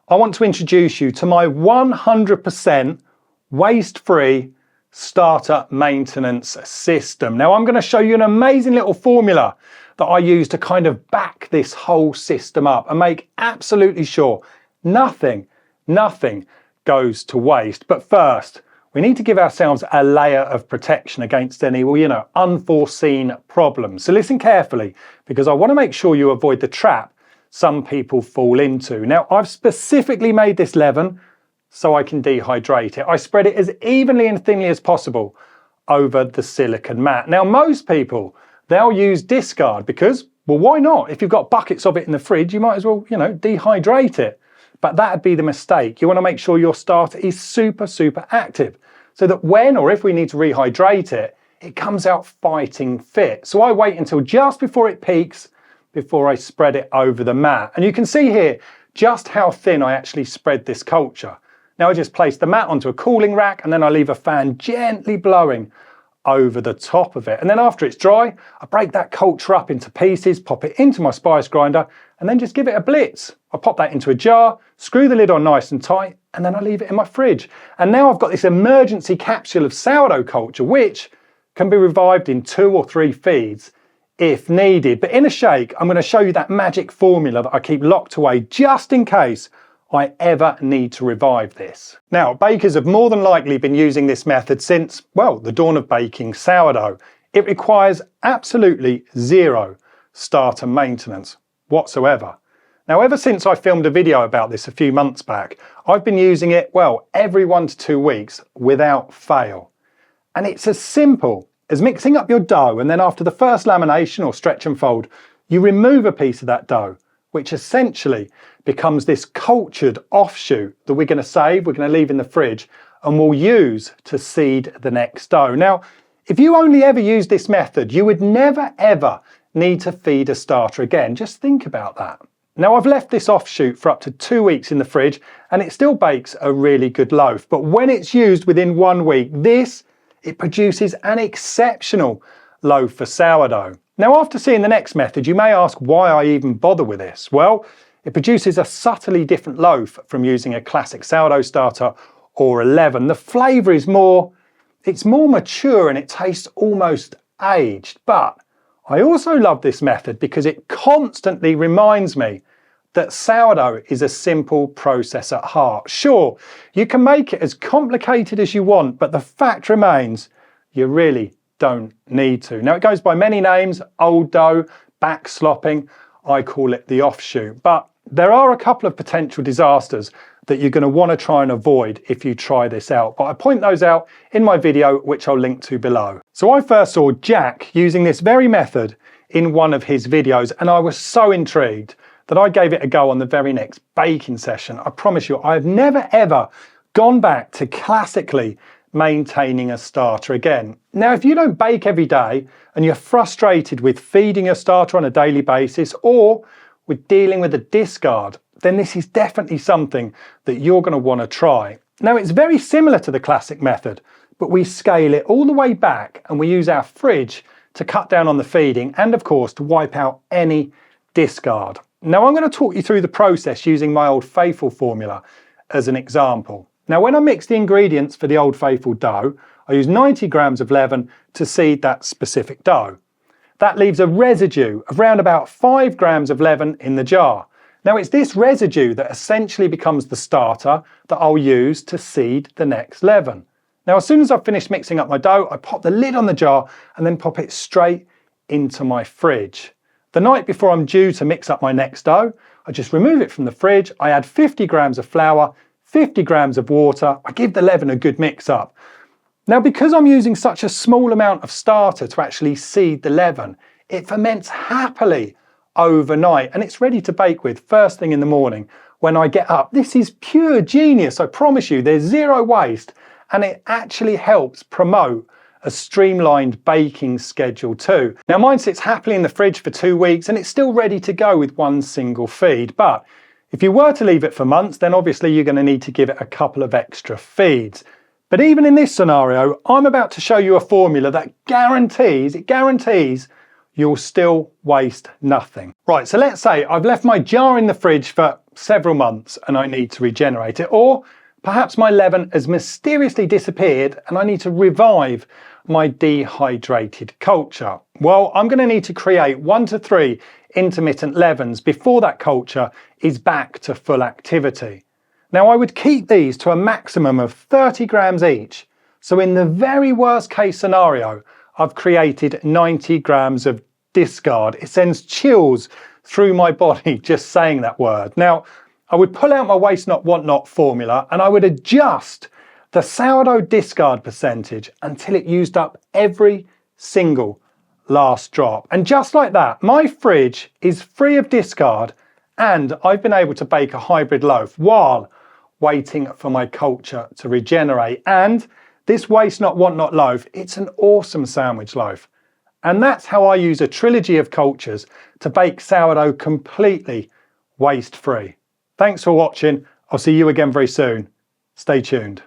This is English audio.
I want to introduce you to my 100% waste-free starter maintenance system. Now I'm going to show you an amazing little formula that I use to kind of back this whole system up and make absolutely sure nothing goes to waste. But first, we need to give ourselves a layer of protection against any, unforeseen problems. So listen carefully, because I want to make sure you avoid the trap some people fall into. Now, I've specifically made this leaven so I can dehydrate it. I spread it as evenly and thinly as possible over the silicone mat. Now, most people, they'll use discard because, well, why not? If you've got buckets of it in the fridge, you might as well, dehydrate it. But that'd be the mistake. You want to make sure your starter is super active so that when or if we need to rehydrate it, it comes out fighting fit. So I wait until just before it peaks before I spread it over the mat. And you can see here just how thin I actually spread this culture. Now I just place the mat onto a cooling rack and then I leave a fan gently blowing over the top of it. And then after it's dry, I break that culture up into pieces, pop it into my spice grinder, and then just give it a blitz. I pop that into a jar, screw the lid on nice and tight, and then I leave it in my fridge. And now I've got this emergency capsule of sourdough culture, which can be revived in 2 or 3 feeds if needed. But in a shake, I'm going to show you that magic formula that I keep locked away just in case I ever need to revive this. Now, bakers have more than likely been using this method since, well, the dawn of baking sourdough. It requires absolutely zero starter maintenance whatsoever. Now, ever since I filmed a video about this a few months back, I've been using it, well, every 1 to 2 weeks without fail. And it's as simple as mixing up your dough, and then after the first lamination or stretch and fold, you remove a piece of that dough, which essentially becomes this cultured offshoot that we're going to save, we're going to leave in the fridge, and we'll use to seed the next dough. Now, if you only ever use this method, you would never ever need to feed a starter again. Just think about that. Now, I've left this offshoot for up to 2 weeks in the fridge, and it still bakes a really good loaf. But when it's used within 1 week, it produces an exceptional loaf for sourdough. Now, after seeing the next method, you may ask why I even bother with this. Well, it produces a subtly different loaf from using a classic sourdough starter or a leaven. The flavour is more mature and it tastes almost aged. But I also love this method because it constantly reminds me that sourdough is a simple process at heart. Sure, you can make it as complicated as you want, but the fact remains, you really don't need to. Now, it goes by many names: old dough, back slopping. I call it the offshoot. But there are a couple of potential disasters that you're going to want to try and avoid if you try this out. But I point those out in my video, which I'll link to below. So I first saw Jack using this very method in one of his videos, and I was so intrigued that I gave it a go on the very next baking session. I promise you, I've never ever gone back to classically maintaining a starter again. Now, if you don't bake every day and you're frustrated with feeding your starter on a daily basis or with dealing with a discard, then this is definitely something that you're going to want to try. Now, it's very similar to the classic method, but we scale it all the way back and we use our fridge to cut down on the feeding and, of course, to wipe out any discard. Now, I'm going to talk you through the process using my Old Faithful formula as an example. Now, when I mix the ingredients for the Old Faithful dough, I use 90 grams of leaven to seed that specific dough. That leaves a residue of around about 5 grams of leaven in the jar. Now, it's this residue that essentially becomes the starter that I'll use to seed the next leaven. Now, as soon as I've finished mixing up my dough, I pop the lid on the jar and then pop it straight into my fridge. The night before I'm due to mix up my next dough, I just remove it from the fridge, I add 50 grams of flour, 50 grams of water, I give the leaven a good mix up. Now, because I'm using such a small amount of starter to actually seed the leaven, it ferments happily overnight and it's ready to bake with first thing in the morning when I get up. This is pure genius, I promise you. There's zero waste and it actually helps promote a streamlined baking schedule too. Now, mine sits happily in the fridge for 2 weeks and it's still ready to go with one single feed. But if you were to leave it for months, then obviously you're going to need to give it a couple of extra feeds. But even in this scenario, I'm about to show you a formula that guarantees you'll still waste nothing. Right, so let's say I've left my jar in the fridge for several months and I need to regenerate it. Or perhaps my leaven has mysteriously disappeared and I need to revive my dehydrated culture. Well, I'm going to need to create 1 to 3 intermittent leavens before that culture is back to full activity. Now, I would keep these to a maximum of 30 grams each. So in the very worst case scenario, I've created 90 grams of discard. It sends chills through my body just saying that word. Now, I would pull out my waste not, want not formula and I would adjust the sourdough discard percentage until it used up every single last drop. And just like that, my fridge is free of discard and I've been able to bake a hybrid loaf while waiting for my culture to regenerate. And this waste not, want not loaf, it's an awesome sandwich loaf. And that's how I use a trilogy of cultures to bake sourdough completely waste free. Thanks for watching. I'll see you again very soon. Stay tuned.